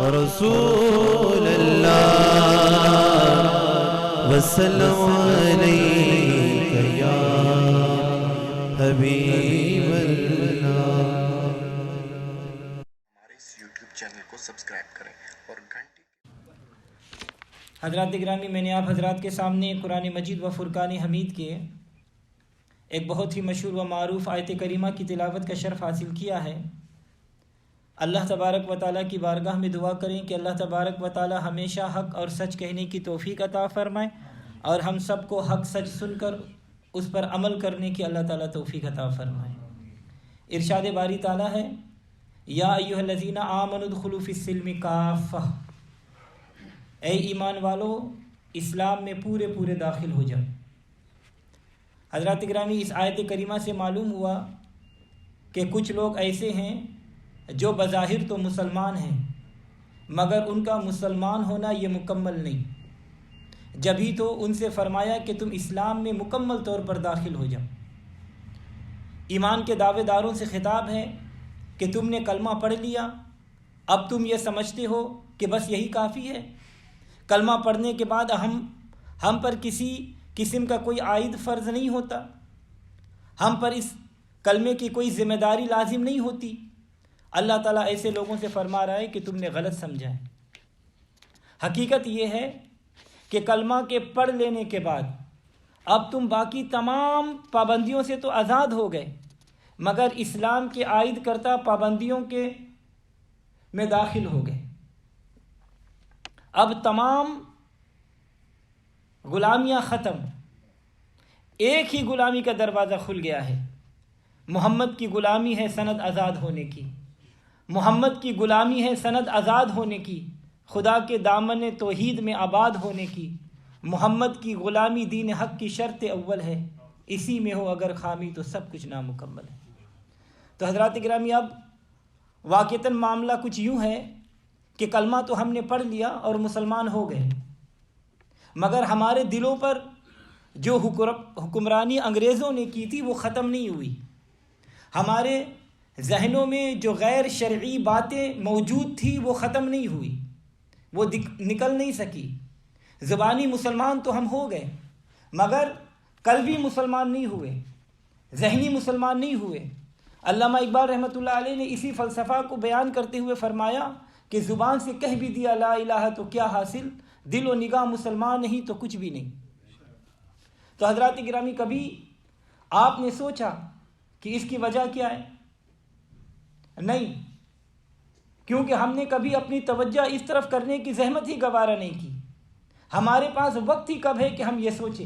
رسول اللہ وسلم علیک یا حبیب اللہ۔ ہمارے اس یوٹیوب چینل کو سبسکرائب کریں اور گھنٹی۔ حضرات گرامی، میں نے آپ حضرات کے سامنے قرآن مجید و فرقان حمید کے ایک بہت ہی مشہور و معروف آیت کریمہ کی تلاوت کا شرف حاصل کیا ہے۔ اللہ تبارک و تعالیٰ کی بارگاہ میں دعا کریں کہ اللہ تبارک و تعالیٰ ہمیشہ حق اور سچ کہنے کی توفیق عطا فرمائے، اور ہم سب کو حق سچ سن کر اس پر عمل کرنے کی اللہ تعالیٰ توفیق عطا فرمائے۔ ارشاد باری تعالیٰ ہے، یا ایھا الذین آمنوا ادخلوا فی السلم کافہ، اے ایمان والو اسلام میں پورے پورے داخل ہو جاؤ۔ حضرات گرامی، اس آیت کریمہ سے معلوم ہوا کہ کچھ لوگ ایسے ہیں جو بظاہر تو مسلمان ہیں مگر ان کا مسلمان ہونا یہ مکمل نہیں، جبھی تو ان سے فرمایا کہ تم اسلام میں مکمل طور پر داخل ہو جاؤ۔ ایمان کے دعوے داروں سے خطاب ہے کہ تم نے کلمہ پڑھ لیا، اب تم یہ سمجھتے ہو کہ بس یہی کافی ہے، کلمہ پڑھنے کے بعد ہم پر کسی قسم کا کوئی عائد فرض نہیں ہوتا، ہم پر اس کلمے کی کوئی ذمہ داری لازم نہیں ہوتی۔ اللہ تعالیٰ ایسے لوگوں سے فرما رہا ہے کہ تم نے غلط سمجھا ہے۔ حقیقت یہ ہے کہ کلمہ کے پڑھ لینے کے بعد اب تم باقی تمام پابندیوں سے تو آزاد ہو گئے، مگر اسلام کے عائد کرتا پابندیوں کے میں داخل ہو گئے۔ اب تمام غلامیاں ختم، ایک ہی غلامی کا دروازہ کھل گیا ہے۔ محمد کی غلامی ہے سند آزاد ہونے کی، محمد کی غلامی ہے سند آزاد ہونے کی، خدا کے دامن توحید میں آباد ہونے کی۔ محمد کی غلامی دین حق کی شرط اول ہے، اسی میں ہو اگر خامی تو سب کچھ نامکمل ہے۔ تو حضرات گرامی، اب واقعتاً معاملہ کچھ یوں ہے کہ کلمہ تو ہم نے پڑھ لیا اور مسلمان ہو گئے، مگر ہمارے دلوں پر جو حکمرانی انگریزوں نے کی تھی وہ ختم نہیں ہوئی، ہمارے ذہنوں میں جو غیر شرعی باتیں موجود تھی وہ ختم نہیں ہوئی، وہ نکل نہیں سکی۔ زبانی مسلمان تو ہم ہو گئے مگر قلبی مسلمان نہیں ہوئے، ذہنی مسلمان نہیں ہوئے۔ علامہ اقبال رحمۃ اللہ علیہ نے اسی فلسفہ کو بیان کرتے ہوئے فرمایا کہ زبان سے کہہ بھی دیا لا الہ تو کیا حاصل، دل و نگاہ مسلمان نہیں تو کچھ بھی نہیں۔ تو حضرات گرامی، کبھی آپ نے سوچا کہ اس کی وجہ کیا ہے؟ نہیں، کیونکہ ہم نے کبھی اپنی توجہ اس طرف کرنے کی زحمت ہی گوارا نہیں کی، ہمارے پاس وقت ہی کب ہے کہ ہم یہ سوچیں۔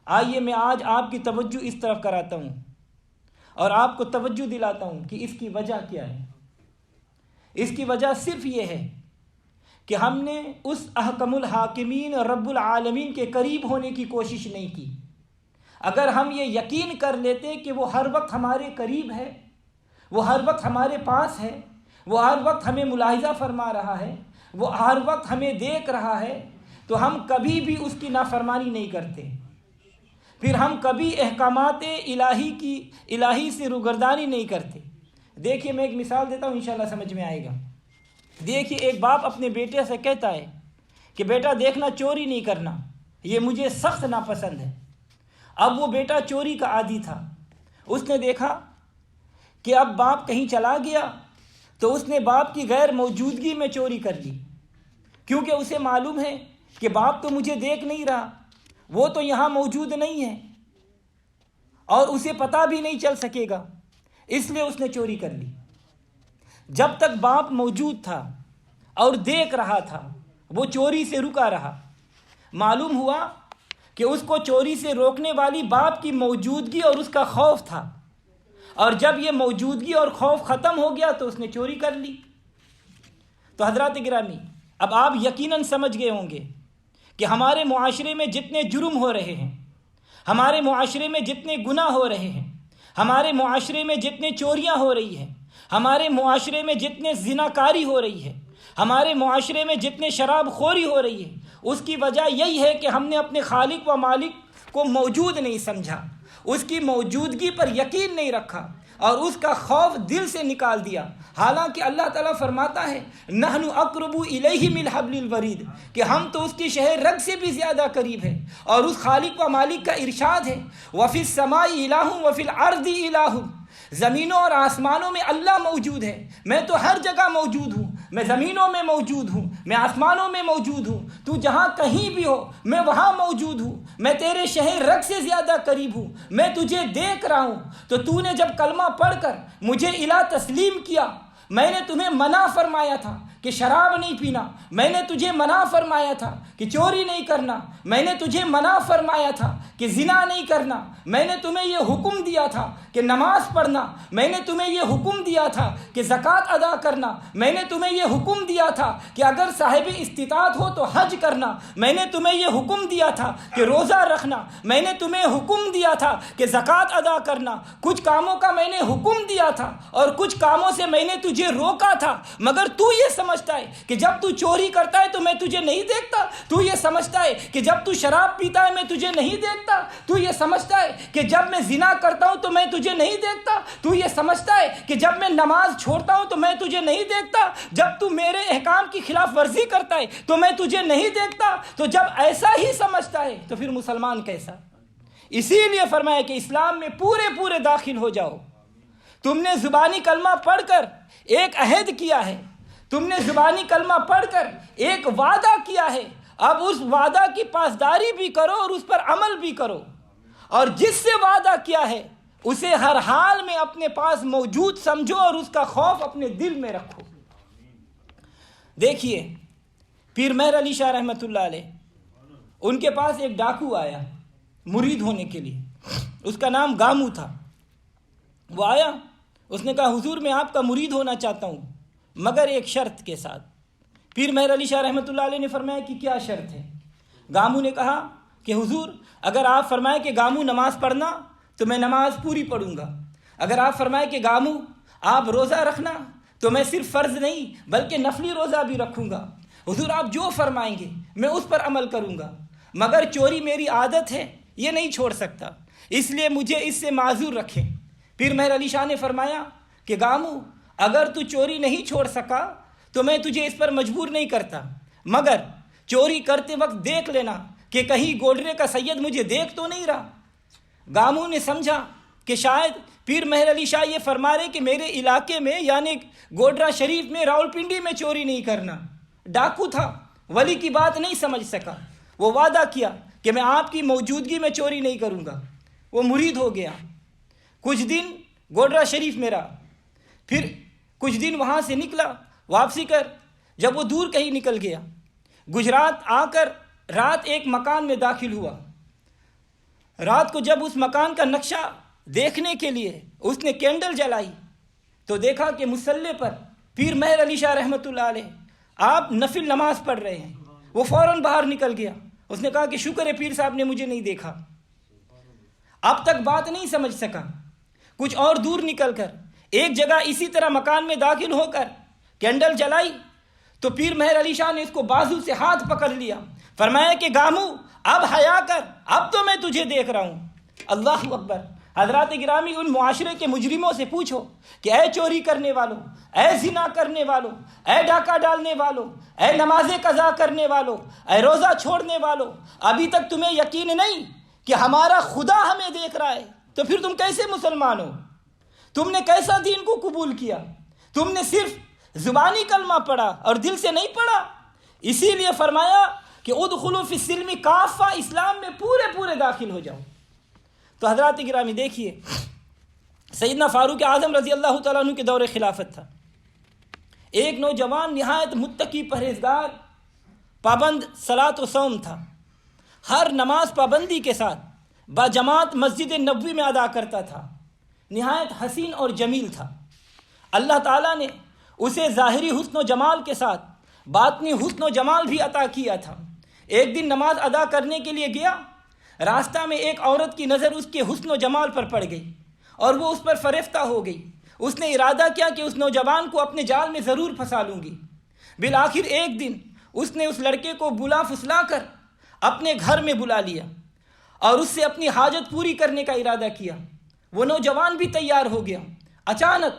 آئیے میں آج آپ کی توجہ اس طرف کراتا ہوں اور آپ کو توجہ دلاتا ہوں کہ اس کی وجہ کیا ہے۔ اس کی وجہ صرف یہ ہے کہ ہم نے اس احکم الحاکمین رب العالمین کے قریب ہونے کی کوشش نہیں کی۔ اگر ہم یہ یقین کر لیتے کہ وہ ہر وقت ہمارے قریب ہے، وہ ہر وقت ہمارے پاس ہے، وہ ہر وقت ہمیں ملاحظہ فرما رہا ہے، وہ ہر وقت ہمیں دیکھ رہا ہے، تو ہم کبھی بھی اس کی نافرمانی نہیں کرتے، پھر ہم کبھی احکامات الہی سے روگردانی نہیں کرتے۔ دیکھیے، میں ایک مثال دیتا ہوں، انشاءاللہ سمجھ میں آئے گا۔ دیکھیے، ایک باپ اپنے بیٹے سے کہتا ہے کہ بیٹا دیکھنا، چوری نہیں کرنا، یہ مجھے سخت ناپسند ہے۔ اب وہ بیٹا چوری کا عادی تھا، اس نے دیکھا کہ اب باپ کہیں چلا گیا تو اس نے باپ کی غیر موجودگی میں چوری کر لی، کیونکہ اسے معلوم ہے کہ باپ تو مجھے دیکھ نہیں رہا، وہ تو یہاں موجود نہیں ہے اور اسے پتہ بھی نہیں چل سکے گا، اس لیے اس نے چوری کر لی۔ جب تک باپ موجود تھا اور دیکھ رہا تھا وہ چوری سے رکا رہا۔ معلوم ہوا کہ اس کو چوری سے روکنے والی باپ کی موجودگی اور اس کا خوف تھا، اور جب یہ موجودگی اور خوف ختم ہو گیا تو اس نے چوری کر لی۔ تو حضرات گرامی، اب آپ یقیناً سمجھ گئے ہوں گے کہ ہمارے معاشرے میں جتنے جرم ہو رہے ہیں، ہمارے معاشرے میں جتنے گناہ ہو رہے ہیں، ہمارے معاشرے میں جتنے چوریاں ہو رہی ہیں، ہمارے معاشرے میں جتنے زناکاری ہو رہی ہے، ہمارے معاشرے میں جتنے شراب خوری ہو رہی ہے، اس کی وجہ یہی ہے کہ ہم نے اپنے خالق و مالک کو موجود نہیں سمجھا، اس کی موجودگی پر یقین نہیں رکھا، اور اس کا خوف دل سے نکال دیا. حالانکہ اللہ تعالیٰ فرماتا ہے نحن اقرب الیہ من حبل الورید کہ ہم تو اس کی شہ رگ سے بھی زیادہ قریب ہیں. اور اس خالق و مالک کا ارشاد ہے وفی السماء الہ وفی الارض الہ، زمینوں اور آسمانوں میں اللہ موجود ہے. میں تو ہر جگہ موجود ہوں، میں زمینوں میں موجود ہوں، میں آسمانوں میں موجود ہوں. تو جہاں کہیں بھی ہو میں وہاں موجود ہوں. میں تیرے شہ رگ سے زیادہ قریب ہوں، میں تجھے دیکھ رہا ہوں. تو نے جب کلمہ پڑھ کر مجھے الہ تسلیم کیا، میں نے تمہیں منع فرمایا تھا کہ شراب نہیں پینا، میں نے تجھے منع فرمایا تھا کہ چوری نہیں کرنا، میں نے تجھے منع فرمایا تھا کہ زنا نہیں کرنا، میں نے تمہیں یہ حکم دیا تھا کہ نماز پڑھنا، میں نے تمہیں یہ حکم دیا تھا کہ زکوٰۃ ادا کرنا، میں نے تمہیں یہ حکم دیا تھا کہ اگر صاحب استطاعت ہو تو حج کرنا، میں نے تمہیں یہ حکم دیا تھا کہ روزہ رکھنا، میں نے تمہیں حکم دیا تھا کہ زکوٰۃ ادا کرنا. کچھ کاموں کا میں نے حکم دیا تھا اور کچھ کاموں سے میں نے تجھے روکا تھا، مگر تو یہ سمجھتا ہے کہ جب تو چوری کرتا ہے تو میں تجھے نہیں دیکھتا، تو یہ سمجھتا ہے کہ جب تو شراب پیتا ہے میں تجھے نہیں دیکھتا، تو یہ سمجھتا ہے کہ جب میں زنا کرتا ہوں تو میں تجھے نہیں دیکھتا، تو یہ سمجھتا ہے کہ جب میں نماز چھوڑتا ہوں تو میں تجھے نہیں دیکھتا، جب تو میرے احکام کی خلاف ورزی کرتا ہے تو میں تجھے نہیں دیکھتا. تو جب ایسا ہی سمجھتا ہے تو پھر مسلمان کیسا؟ اسی لیے فرمایا کہ اسلام میں پورے داخل ہو جاؤ. تم نے زبانی کلمہ پڑھ کر ایک عہد کیا ہے، تم نے زبانی کلمہ پڑھ کر ایک وعدہ کیا ہے، اب اس وعدہ کی پاسداری بھی کرو اور اس پر عمل بھی کرو. اور جس سے وعدہ کیا ہے اسے ہر حال میں اپنے پاس موجود سمجھو اور اس کا خوف اپنے دل میں رکھو. دیکھیے پیر مہر علی شاہ رحمۃ اللہ علیہ، ان کے پاس ایک ڈاکو آیا مرید ہونے کے لیے، اس کا نام گامو تھا. وہ آیا، اس نے کہا حضور میں آپ کا مرید ہونا چاہتا ہوں مگر ایک شرط کے ساتھ. پیر مہر علی شاہ رحمۃ اللہ علیہ نے فرمایا کہ کیا شرط ہے؟ گامو نے کہا کہ حضور اگر آپ فرمائیں کہ گامو نماز پڑھنا تو میں نماز پوری پڑھوں گا، اگر آپ فرمائیں کہ گامو آپ روزہ رکھنا تو میں صرف فرض نہیں بلکہ نفلی روزہ بھی رکھوں گا. حضور آپ جو فرمائیں گے میں اس پر عمل کروں گا، مگر چوری میری عادت ہے یہ نہیں چھوڑ سکتا، اس لیے مجھے اس سے معذور رکھیں. پیر مہر علی شاہ نے فرمایا کہ گامو اگر تو چوری نہیں چھوڑ سکا تو میں تجھے اس پر مجبور نہیں کرتا، مگر چوری کرتے وقت دیکھ لینا کہ کہیں گوڈرے کا سید مجھے دیکھ تو نہیں رہا. گامو نے سمجھا کہ شاید پیر مہر علی شاہ یہ فرما رہے کہ میرے علاقے میں یعنی گوڈرا شریف میں راولپنڈی میں چوری نہیں کرنا. ڈاکو تھا، ولی کی بات نہیں سمجھ سکا. وہ وعدہ کیا کہ میں آپ کی موجودگی میں چوری نہیں کروں گا. وہ مرید ہو گیا، کچھ دن گوڈرا شریف میں رہا، پھر کچھ دن وہاں سے نکلا واپسی کر. جب وہ دور کہیں نکل گیا، گجرات آ کر رات ایک مکان میں داخل ہوا. رات کو جب اس مکان کا نقشہ دیکھنے کے لیے اس نے کینڈل جلائی تو دیکھا کہ مصلی پر پیر مہر علی شاہ رحمۃ اللہ علیہ آپ نفل نماز پڑھ رہے ہیں. وہ فوراً باہر نکل گیا. اس نے کہا کہ شکر ہے پیر صاحب نے مجھے نہیں دیکھا. اب تک بات نہیں سمجھ سکا. کچھ اور دور نکل کر ایک جگہ اسی طرح مکان میں داخل ہو کر کینڈل جلائی تو پیر مہر علی شاہ نے اس کو بازو سے ہاتھ پکڑ لیا. فرمایا کہ گامو اب حیا کر، اب تو میں تجھے دیکھ رہا ہوں. اللہ اکبر. حضرات گرامی ان معاشرے کے مجرموں سے پوچھو کہ اے چوری کرنے والوں، اے زنا کرنے والوں، اے ڈاکہ ڈالنے والوں، اے نماز قضا کرنے والوں، اے روزہ چھوڑنے والوں، ابھی تک تمہیں یقین نہیں کہ ہمارا خدا ہمیں دیکھ رہا ہے تو پھر تم کیسے مسلمان ہو؟ تم نے کیسا دین کو قبول کیا؟ تم نے صرف زبانی کلمہ پڑھا اور دل سے نہیں پڑھا. اسی لیے فرمایا کہ ادخلوا فی السلم کافہ، اسلام میں پورے داخل ہو جاؤ. تو حضرات گرامی دیکھیے سیدنا فاروق اعظم رضی اللہ تعالیٰ عنہ کے دور خلافت تھا. ایک نوجوان نہایت متقی پرہیزگار پابند صلاۃ و صوم تھا. ہر نماز پابندی کے ساتھ باجماعت مسجد نبوی میں ادا کرتا تھا. نہایت حسین اور جمیل تھا. اللہ تعالیٰ نے اسے ظاہری حسن و جمال کے ساتھ باطنی حسن و جمال بھی عطا کیا تھا. ایک دن نماز ادا کرنے کے لیے گیا، راستہ میں ایک عورت کی نظر اس کے حسن و جمال پر پڑ گئی اور وہ اس پر فریفتہ ہو گئی. اس نے ارادہ کیا کہ اس نوجوان کو اپنے جال میں ضرور پھنسا لوں گی. بالآخر ایک دن اس نے اس لڑکے کو بلا پھسلا کر اپنے گھر میں بلا لیا اور اس سے اپنی حاجت پوری کرنے کا ارادہ کیا. وہ نوجوان بھی تیار ہو گیا. اچانک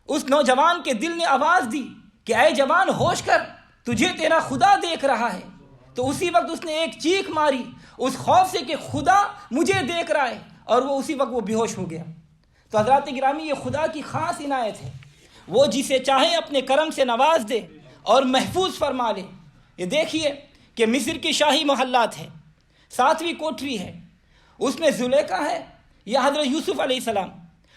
اس نوجوان کے دل نے آواز دی کہ اے جوان ہوش کر، تجھے تیرا خدا دیکھ رہا ہے۔ تو اسی وقت اس نے ایک چیخ ماری اس خوف سے کہ خدا مجھے دیکھ رہا ہے، اور وہ اسی وقت وہ بے ہوش ہو گیا۔ تو حضرات گرامی، یہ خدا کی خاص عنایت ہے، وہ جسے چاہے اپنے کرم سے نواز دے اور محفوظ فرما لے۔ یہ دیکھیے کہ مصر کی شاہی محلات ہے، 7ویں کوٹری ہے، اس میں زلیخا ہے یا حضرت یوسف علیہ السلام،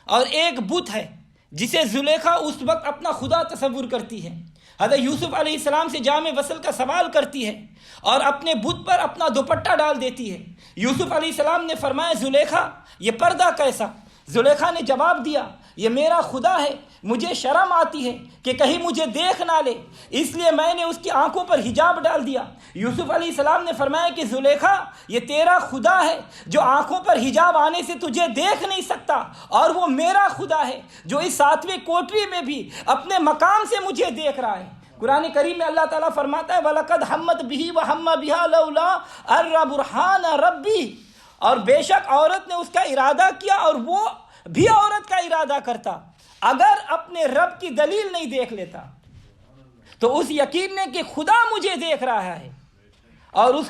اور ایک بت ہے جسے زلیخا اس وقت اپنا خدا تصور کرتی ہے۔ حضرت یوسف علیہ السلام سے جامع وصل کا سوال کرتی ہے اور اپنے بت پر اپنا دوپٹہ ڈال دیتی ہے۔ یوسف علیہ السلام نے فرمایا زلیخا یہ پردہ کیسا؟ زلیخا نے جواب دیا یہ میرا خدا ہے، مجھے شرم آتی ہے کہ کہیں مجھے دیکھ نہ لے، اس لیے میں نے اس کی آنکھوں پر حجاب ڈال دیا۔ یوسف علیہ السلام نے فرمایا کہ زلیخا یہ تیرا خدا ہے جو آنکھوں پر حجاب آنے سے تجھے دیکھ نہیں سکتا، اور وہ میرا خدا ہے جو اس 7ویں کوٹری میں بھی اپنے مقام سے مجھے دیکھ رہا ہے۔ قرآن کریم میں اللہ تعالیٰ فرماتا ہے وَلَقَدْ حَمَّتْ بِهِ وَحَمَّ بِهَا لَوْلَا أَن بُرْهَانَ رَبِّهِ، اور بے شک عورت نے اس کا ارادہ کیا، اور وہ بھی عورت کا ارادہ کرتا اگر اپنے رب کی دلیل نہیں دیکھ لیتا، تو اس یقین نے کہ خدا مجھے دیکھ رہا ہے، اور اس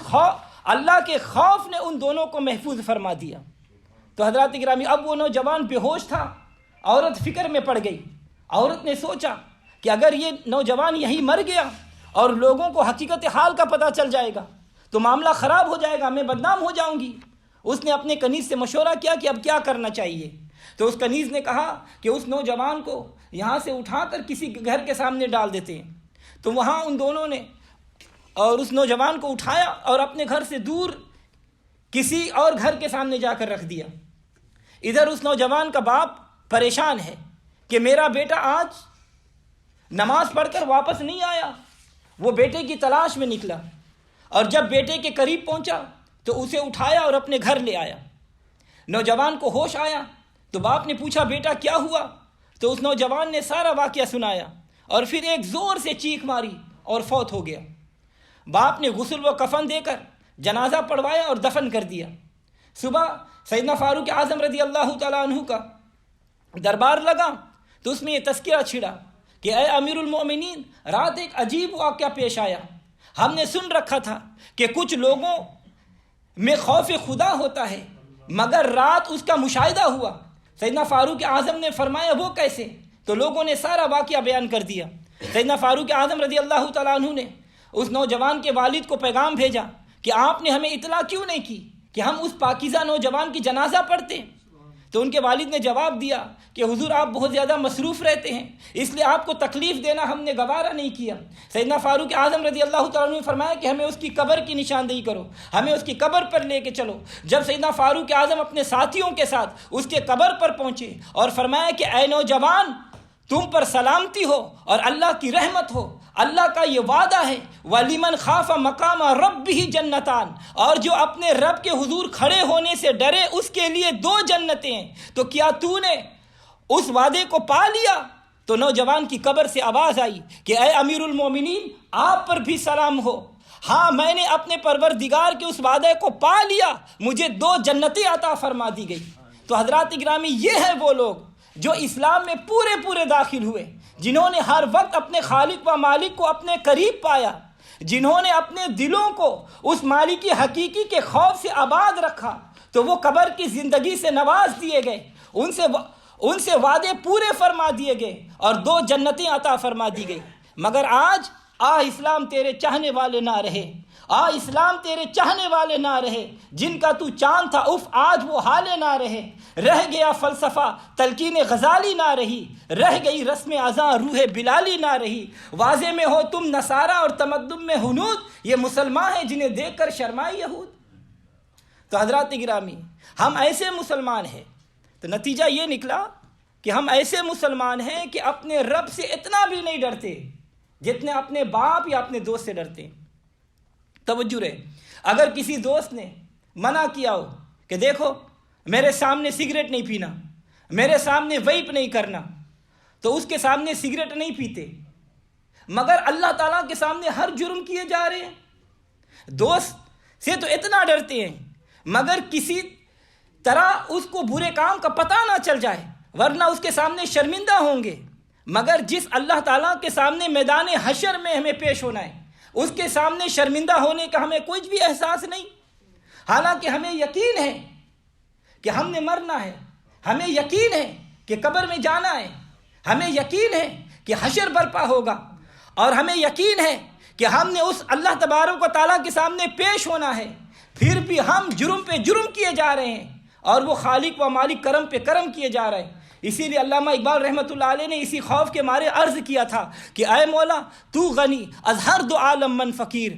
اللہ کے خوف نے ان دونوں کو محفوظ فرما دیا۔ تو حضرات گرامی، اب وہ نوجوان بے ہوش تھا، عورت فکر میں پڑ گئی۔ عورت نے سوچا کہ اگر یہ نوجوان یہیں مر گیا اور لوگوں کو حقیقت حال کا پتہ چل جائے گا تو معاملہ خراب ہو جائے گا، میں بدنام ہو جاؤں گی۔ اس نے اپنے کنیز سے مشورہ کیا کہ اب کیا کرنا چاہیے۔ تو اس کنیز نے کہا کہ اس نوجوان کو یہاں سے اٹھا کر کسی گھر کے سامنے ڈال دیتے ہیں۔ تو وہاں ان دونوں نے اور اس نوجوان کو اٹھایا اور اپنے گھر سے دور کسی اور گھر کے سامنے جا کر رکھ دیا۔ ادھر اس نوجوان کا باپ پریشان ہے کہ میرا بیٹا آج نماز پڑھ کر واپس نہیں آیا۔ وہ بیٹے کی تلاش میں نکلا، اور جب بیٹے کے قریب پہنچا تو اسے اٹھایا اور اپنے گھر لے آیا۔ نوجوان کو ہوش آیا تو باپ نے پوچھا بیٹا کیا ہوا؟ تو اس نوجوان نے سارا واقعہ سنایا، اور پھر ایک زور سے چیخ ماری اور فوت ہو گیا۔ باپ نے غسل و کفن دے کر جنازہ پڑھوایا اور دفن کر دیا۔ صبح سیدنا فاروق اعظم رضی اللہ تعالیٰ عنہ کا دربار لگا تو اس میں یہ تذکرہ چھڑا کہ اے امیر المومنین، رات ایک عجیب واقعہ پیش آیا۔ ہم نے سن رکھا تھا کہ کچھ لوگوں میں خوف خدا ہوتا ہے، مگر رات اس کا مشاہدہ ہوا۔ سیدنا فاروق اعظم نے فرمایا وہ کیسے؟ تو لوگوں نے سارا واقعہ بیان کر دیا۔ سیدنا فاروق اعظم رضی اللہ تعالیٰ عنہ نے اس نوجوان کے والد کو پیغام بھیجا کہ آپ نے ہمیں اطلاع کیوں نہیں کی کہ ہم اس پاکیزہ نوجوان کی جنازہ پڑھتے؟ تو ان کے والد نے جواب دیا کہ حضور آپ بہت زیادہ مصروف رہتے ہیں، اس لیے آپ کو تکلیف دینا ہم نے گوارا نہیں کیا۔ سیدنا فاروق اعظم رضی اللہ تعالیٰ عنہ نے فرمایا کہ ہمیں اس کی قبر کی نشاندہی کرو، ہمیں اس کی قبر پر لے کے چلو۔ جب سیدنا فاروق اعظم اپنے ساتھیوں کے ساتھ اس کے قبر پر پہنچے اور فرمایا کہ اے نوجوان، تم پر سلامتی ہو اور اللہ کی رحمت ہو، اللہ کا یہ وعدہ ہے وَلِمَنْ خَافَ مَقَامَ رَبِّهِ جَنَّتَانِ، اور جو اپنے رب کے حضور کھڑے ہونے سے ڈرے اس کے لیے 2 جنتیں ہیں۔ تو کیا تو نے اس وعدے کو پا لیا؟ تو نوجوان کی قبر سے آواز آئی کہ اے امیر المومنین، آپ پر بھی سلام ہو۔ ہاں، میں نے اپنے پروردگار کے اس وعدے کو پا لیا، مجھے 2 جنتیں عطا فرما دی گئی۔ تو حضرات گرامی، یہ ہے وہ لوگ جو اسلام میں پورے داخل ہوئے، جنہوں نے ہر وقت اپنے خالق و مالک کو اپنے قریب پایا، جنہوں نے اپنے دلوں کو اس مالک حقیقی کے خوف سے آباد رکھا، تو وہ قبر کی زندگی سے نواز دیے گئے، ان سے وعدے پورے فرما دیے گئے اور 2 جنتیں عطا فرما دی گئی۔ مگر آج اسلام تیرے چاہنے والے نہ رہے، اسلام تیرے چاہنے والے نہ رہے، جن کا تو چاند تھا آج وہ حالے نہ رہے۔ رہ گیا فلسفہ تلقین غزالی نہ رہی، رہ گئی رسم اذاں روح بلالی نہ رہی۔ واضح میں ہو تم نصارہ اور تمدن میں ہنود، یہ مسلمان ہیں جنہیں دیکھ کر شرمائے یہود۔ تو حضرات گرامی، ہم ایسے مسلمان ہیں، تو نتیجہ یہ نکلا کہ ہم ایسے مسلمان ہیں کہ اپنے رب سے اتنا بھی نہیں ڈرتے جتنے اپنے باپ یا اپنے دوست سے ڈرتے ہیں۔ توجہ رہے، اگر کسی دوست نے منع کیا ہو کہ دیکھو میرے سامنے سگریٹ نہیں پینا، میرے سامنے ویپ نہیں کرنا، تو اس کے سامنے سگریٹ نہیں پیتے، مگر اللہ تعالیٰ کے سامنے ہر جرم کیے جا رہے ہیں۔ دوست سے تو اتنا ڈرتے ہیں، مگر کسی طرح اس کو برے کام کا پتہ نہ چل جائے، ورنہ اس کے سامنے شرمندہ ہوں گے، مگر جس اللہ تعالیٰ کے سامنے میدان حشر میں ہمیں پیش ہونا ہے، اس کے سامنے شرمندہ ہونے کا ہمیں کچھ بھی احساس نہیں۔ حالانکہ ہمیں یقین ہے کہ ہم نے مرنا ہے، ہمیں یقین ہے کہ قبر میں جانا ہے، ہمیں یقین ہے کہ حشر برپا ہوگا، اور ہمیں یقین ہے کہ ہم نے اس اللہ تبارک و تعالیٰ کے سامنے پیش ہونا ہے، پھر بھی ہم جرم پہ جرم کیے جا رہے ہیں، اور وہ خالق و مالک کرم پہ کرم کیے جا رہے ہیں۔ اسی لیے علامہ اقبال رحمۃ اللہ علیہ نے اسی خوف کے مارے عرض کیا تھا کہ اے مولا تو غنی از ہر دو عالم من فقیر،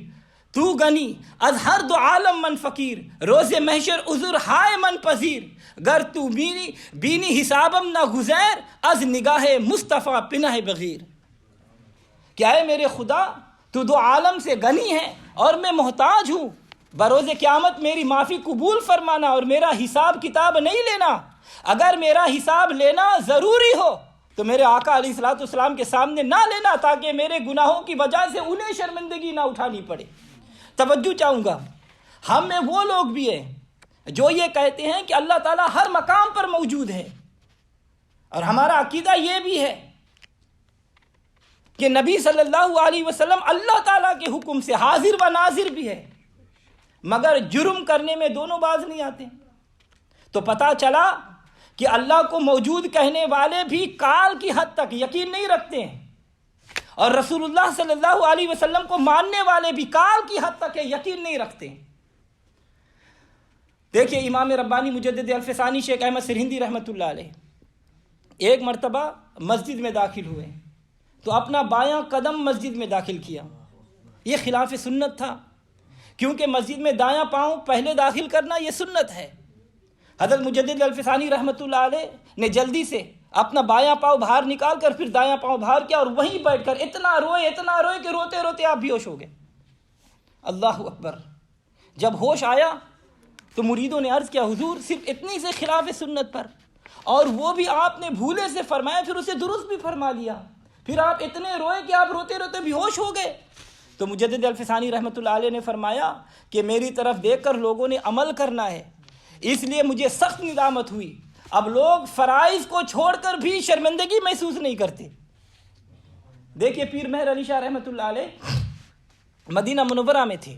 تو غنی از ہر دو عالم من فقیر، روز محشر عذر ہائے من پذیر، گر تو بینی حسابم نہ گزیر، از نگاہ مصطفیٰ پناہ بغیر۔ کہ اے میرے خدا تو دو عالم سے غنی ہے اور میں محتاج ہوں، بروز قیامت میری معافی قبول فرمانا اور میرا حساب کتاب نہیں لینا۔ اگر میرا حساب لینا ضروری ہو تو میرے آقا علیہ الصلوۃ والسلام کے سامنے نہ لینا، تاکہ میرے گناہوں کی وجہ سے انہیں شرمندگی نہ اٹھانی پڑے۔ توجہ چاہوں گا، ہم میں وہ لوگ بھی ہیں جو یہ کہتے ہیں کہ اللہ تعالیٰ ہر مقام پر موجود ہے، اور ہمارا عقیدہ یہ بھی ہے کہ نبی صلی اللہ علیہ وسلم اللہ تعالیٰ کے حکم سے حاضر و ناظر بھی ہے، مگر جرم کرنے میں دونوں باز نہیں آتے۔ تو پتہ چلا کہ اللہ کو موجود کہنے والے بھی کال کی حد تک یقین نہیں رکھتے ہیں، اور رسول اللہ صلی اللہ علیہ وسلم کو ماننے والے بھی کال کی حد تک یقین نہیں رکھتے ہیں۔ دیکھیے امام ربانی مجدد الفسانی شیخ احمد سرہندی رحمۃ اللہ علیہ ایک مرتبہ مسجد میں داخل ہوئے تو اپنا بایاں قدم مسجد میں داخل کیا۔ یہ خلاف سنت تھا، کیونکہ مسجد میں دایاں پاؤں پہلے داخل کرنا یہ سنت ہے۔ حضرت مجدد الفسانی رحمۃ اللہ علیہ نے جلدی سے اپنا بایاں پاؤں باہر نکال کر پھر دایاں پاؤں باہر کیا، اور وہیں بیٹھ کر اتنا روئے کہ روتے روتے آپ بیہوش ہو گئے۔ اللہ اکبر! جب ہوش آیا تو مریدوں نے عرض کیا حضور صرف اتنی سے خلاف سنت پر، اور وہ بھی آپ نے بھولے سے فرمایا، پھر اسے درست بھی فرما لیا، پھر آپ اتنے روئے کہ آپ روتے روتے بیہوش ہو گئے۔ تو مجدد الفسانی رحمۃ اللہ علیہ نے فرمایا کہ میری طرف دیکھ کر لوگوں نے عمل کرنا ہے، اس لیے مجھے سخت ندامت ہوئی۔ اب لوگ فرائض کو چھوڑ کر بھی شرمندگی محسوس نہیں کرتے۔ دیکھیے پیر مہر علی شاہ رحمۃ اللہ علیہ مدینہ منورہ میں تھے،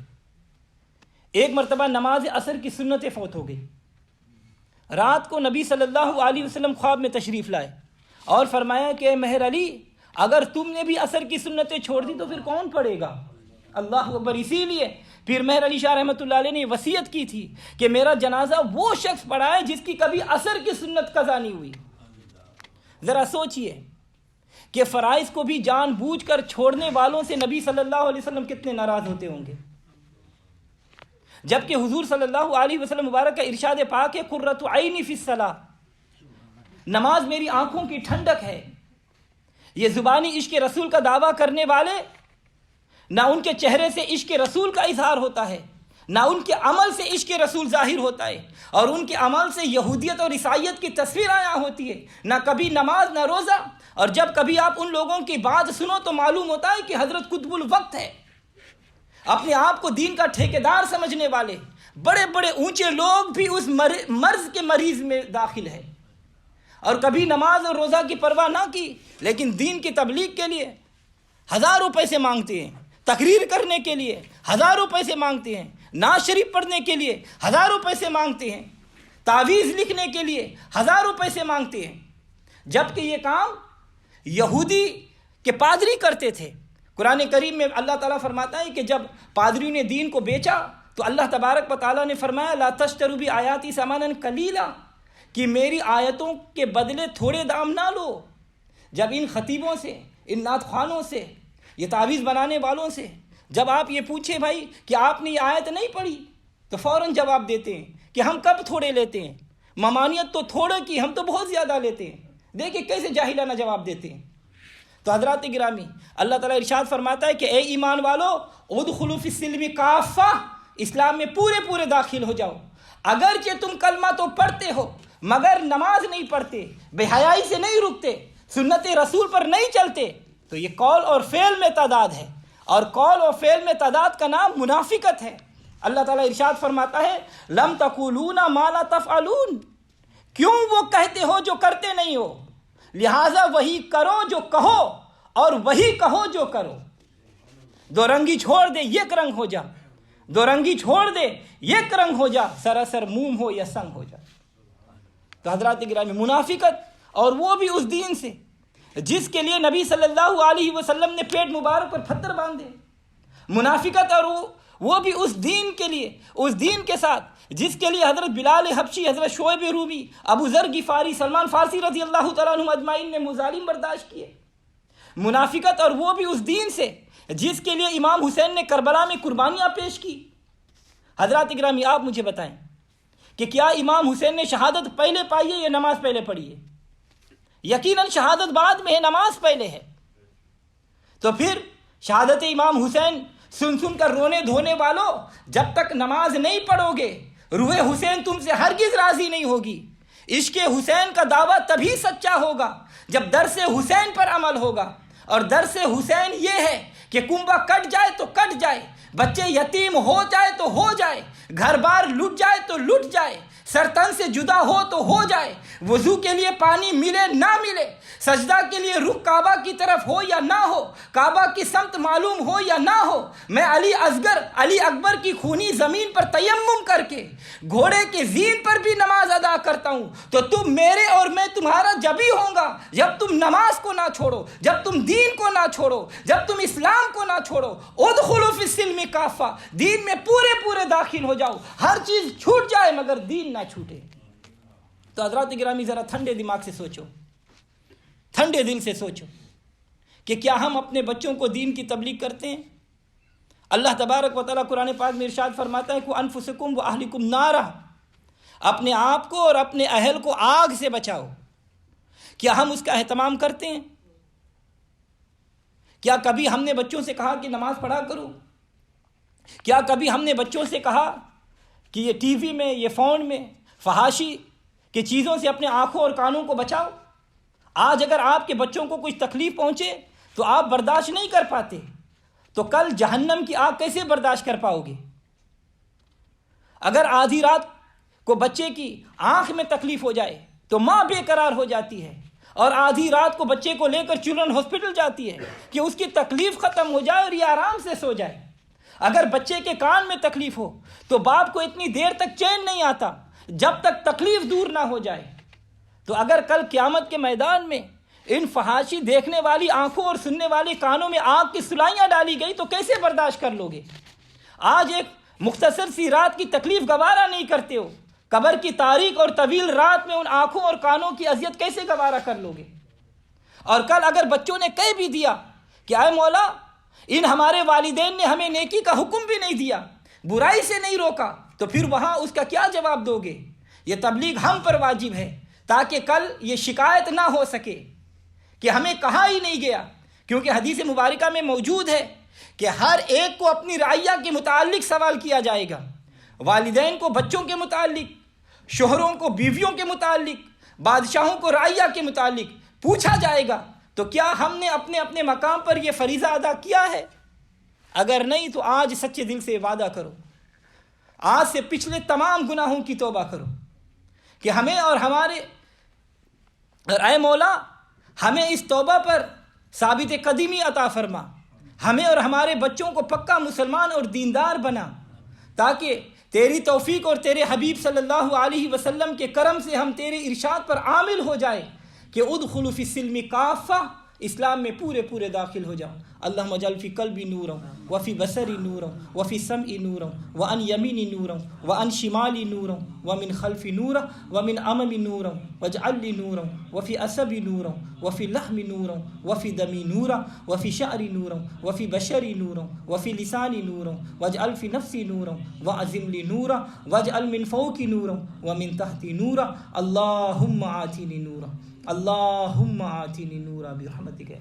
ایک مرتبہ نماز عصر کی سنت فوت ہو گئی۔ رات کو نبی صلی اللہ علیہ وسلم خواب میں تشریف لائے اور فرمایا کہ اے مہر علی، اگر تم نے بھی عصر کی سنتیں چھوڑ دی تو پھر کون پڑھے گا؟ اللہ اکبر! اسی لیے پیر مہر علی شاہ رحمۃ اللہ علیہ نے وصیت کی تھی کہ میرا جنازہ وہ شخص پڑھائے جس کی کبھی عصر کی سنت قضا نہیں ہوئی۔ ذرا سوچئے کہ فرائض کو بھی جان بوجھ کر چھوڑنے والوں سے نبی صلی اللہ علیہ وسلم کتنے ناراض ہوتے ہوں گے، جبکہ حضور صلی اللہ علیہ وسلم مبارک کا ارشاد پاک ہے قرۃ عینی فی الصلاۃ، نماز میری آنکھوں کی ٹھنڈک ہے۔ یہ زبانی عشق رسول کا دعویٰ کرنے والے، نہ ان کے چہرے سے عشق رسول کا اظہار ہوتا ہے، نہ ان کے عمل سے عشق رسول ظاہر ہوتا ہے، اور ان کے عمل سے یہودیت اور عیسائیت کی تصویر عیاں ہوتی ہے، نہ کبھی نماز نہ روزہ۔ اور جب کبھی آپ ان لوگوں کی بات سنو تو معلوم ہوتا ہے کہ حضرت قطب الوقت ہے، اپنے آپ کو دین کا ٹھیکیدار سمجھنے والے بڑے بڑے اونچے لوگ بھی اس مرض کے مریض میں داخل ہے، اور کبھی نماز اور روزہ کی پرواہ نہ کی، لیکن دین کی تبلیغ کے لیے ہزاروں پیسے مانگتے ہیں، تقریر کرنے کے لیے ہزاروں پیسے مانگتے ہیں، نعت شریف پڑھنے کے لیے ہزاروں پیسے مانگتے ہیں، تعویذ لکھنے کے لیے ہزاروں پیسے مانگتے ہیں، جبکہ یہ کام یہودی کے پادری کرتے تھے۔ قرآن کریم میں اللہ تعالیٰ فرماتا ہے کہ جب پادریوں نے دین کو بیچا تو اللہ تبارک و تعالیٰ نے فرمایا لا تشتروا بآیاتی ثمنا قلیلا، کہ میری آیتوں کے بدلے تھوڑے دام نہ لو۔ جب ان خطیبوں سے، ان نعت خوانوں سے، یہ تعویذ بنانے والوں سے جب آپ یہ پوچھیں بھائی کہ آپ نے یہ آیت نہیں پڑھی، تو فوراً جواب دیتے ہیں کہ ہم کب تھوڑے لیتے ہیں، ممانعت تو تھوڑے کی، ہم تو بہت زیادہ لیتے ہیں۔ دیکھیں کیسے جاہلانہ جواب دیتے ہیں۔ تو حضرات گرامی، اللہ تعالیٰ ارشاد فرماتا ہے کہ اے ایمان والو ادخلوا فی السلم کافہ، اسلام میں پورے داخل ہو جاؤ۔ اگرچہ تم کلمہ تو پڑھتے ہو مگر نماز نہیں پڑھتے، بے حیائی سے نہیں رکتے، سنت رسول پر نہیں چلتے، تو یہ قول اور فعل میں تعداد ہے، اور قول اور فعل میں تعداد کا نام منافقت ہے۔ اللہ تعالیٰ ارشاد فرماتا ہے لم تقولون ما لا تفعلون، کیوں وہ کہتے ہو جو کرتے نہیں ہو؟ لہٰذا وہی کرو جو کہو اور وہی کہو جو کرو۔ دو رنگی چھوڑ دے یک رنگ ہو جا، دو رنگی چھوڑ دے یک رنگ ہو جا، سراسر موم ہو یا سنگ ہو جا۔ تو حضرات گرامی، منافقت اور وہ بھی اس دین سے جس کے لیے نبی صلی اللہ علیہ وسلم نے پیٹ مبارک پر پتھر باندھے، منافقت اور وہ بھی اس دین کے لیے، اس دین کے ساتھ جس کے لیے حضرت بلال حبشی، حضرت شعیب رومی، ابو ذر غفاری، سلمان فارسی رضی اللہ تعالیٰ عنہم اجمعین نے مظالم برداشت کیے۔ منافقت اور وہ بھی اس دین سے جس کے لیے امام حسین نے کربلا میں قربانیاں پیش کی۔ حضرات گرامی، آپ مجھے بتائیں کہ کیا امام حسین نے شہادت پہلے پائی ہے یا نماز پہلے پڑھی ہے؟ یقیناً شہادت بعد میں ہے، نماز پہلے ہے۔ تو پھر شہادت امام حسین سن سن کر رونے دھونے والوں، جب تک نماز نہیں پڑھو گے روح حسین تم سے ہرگز راضی نہیں ہوگی۔ عشق حسین کا دعویٰ تبھی سچا ہوگا جب درس حسین پر عمل ہوگا، اور درس حسین یہ ہے کہ کنبہ کٹ جائے تو کٹ جائے، بچے یتیم ہو جائے تو ہو جائے، گھر بار لٹ جائے تو لٹ جائے، سرتن سے جدا ہو تو ہو جائے، وضو کے لیے پانی ملے نہ ملے، سجدہ کے لیے رخ کعبہ کی طرف ہو یا نہ ہو، کعبہ کی سمت معلوم ہو یا نہ ہو، میں علی اصغر علی اکبر کی خونی زمین پر تیمم کر کے گھوڑے کے زین پر بھی نماز ادا کرتا ہوں، تو تم میرے اور میں تمہارا جب ہی ہوں گا جب تم نماز کو نہ چھوڑو، جب تم دین کو نہ چھوڑو، جب تم اسلام کو نہ چھوڑو۔ ادخلوا فی السلم کافہ، دین میں پورے داخل ہو جاؤ، ہر چیز چھوٹ جائے مگر دین نہ چھوٹے۔ تو حضرات گرامی، ذرا ٹھنڈے دماغ سے سوچو، ٹھنڈے دل سے سوچو کہ کیا ہم اپنے بچوں کو دین کی تبلیغ کرتے ہیں؟ اللہ تبارک و تعالیٰ قرآن پاک میں ارشاد فرماتا ہے کہ انفسکم و اہلکم نارا، اپنے آپ کو اور اپنے اہل کو آگ سے بچاؤ۔ کیا ہم اس کا اہتمام کرتے ہیں؟ کیا کبھی ہم نے بچوں سے کہا کہ نماز پڑھا کرو؟ کیا کبھی ہم نے بچوں سے کہا کہ یہ ٹی وی میں، یہ فون میں فحاشی کی چیزوں سے اپنے آنکھوں اور کانوں کو بچاؤ؟ آج اگر آپ کے بچوں کو کچھ تکلیف پہنچے تو آپ برداشت نہیں کر پاتے، تو کل جہنم کی آگ کیسے برداشت کر پاؤ گے؟ اگر آدھی رات کو بچے کی آنکھ میں تکلیف ہو جائے تو ماں بے قرار ہو جاتی ہے، اور آدھی رات کو بچے کو لے کر چلڈرن ہاسپٹل جاتی ہے کہ اس کی تکلیف ختم ہو جائے اور یہ آرام سے سو جائے۔ اگر بچے کے کان میں تکلیف ہو تو باپ کو اتنی دیر تک چین نہیں آتا جب تک تکلیف دور نہ ہو جائے۔ تو اگر کل قیامت کے میدان میں ان فحاشی دیکھنے والی آنکھوں اور سننے والی کانوں میں آگ کی سلائیاں ڈالی گئی تو کیسے برداشت کر لو گے؟ آج ایک مختصر سی رات کی تکلیف گوارا نہیں کرتے ہو، قبر کی تاریک اور طویل رات میں ان آنکھوں اور کانوں کی اذیت کیسے گوارا کر لو گے؟ اور کل اگر بچوں نے کہہ بھی دیا کہ اے مولا، ان ہمارے والدین نے ہمیں نیکی کا حکم بھی نہیں دیا، برائی سے نہیں روکا، تو پھر وہاں اس کا کیا جواب دو گے؟ یہ تبلیغ ہم پر واجب ہے تاکہ کل یہ شکایت نہ ہو سکے کہ ہمیں کہا ہی نہیں گیا، کیونکہ حدیث مبارکہ میں موجود ہے کہ ہر ایک کو اپنی رعیہ کے متعلق سوال کیا جائے گا، والدین کو بچوں کے متعلق، شوہروں کو بیویوں کے متعلق، بادشاہوں کو رعیہ کے متعلق پوچھا جائے گا۔ تو کیا ہم نے اپنے اپنے مقام پر یہ فریضہ ادا کیا ہے؟ اگر نہیں تو آج سچے دل سے وعدہ کرو، آج سے پچھلے تمام گناہوں کی توبہ کرو کہ ہمیں اور ہمارے، اور اے مولا ہمیں اس توبہ پر ثابت قدمی عطا فرما، ہمیں اور ہمارے بچوں کو پکا مسلمان اور دیندار بنا، تاکہ تیری توفیق اور تیرے حبیب صلی اللہ علیہ وسلم کے کرم سے ہم تیرے ارشاد پر عامل ہو جائے کہ ادخلوا فی السلم کافہ، اسلام میں پورے داخل ہو جاؤ۔ اللہم اجعل فی قلبی نورا وفی بصری نورا وفی سمعی نورا وعن یمینی نورا وعن شمالی نورا ومن خلفی نورا ومن امامی نورا واجعل لی نورا وفی عصبی نورا وفی لحمی نورا وفی دمی نورا وفی شعری نورا وفی بشری نورا وفی لسانی نورا واجعل فی نفسی نورا وعظم لی نورا واجعل من فوقی نورا ومن تحتی نورا اللہم آتینی نورا، اللہم آتینی نورا برحمتک۔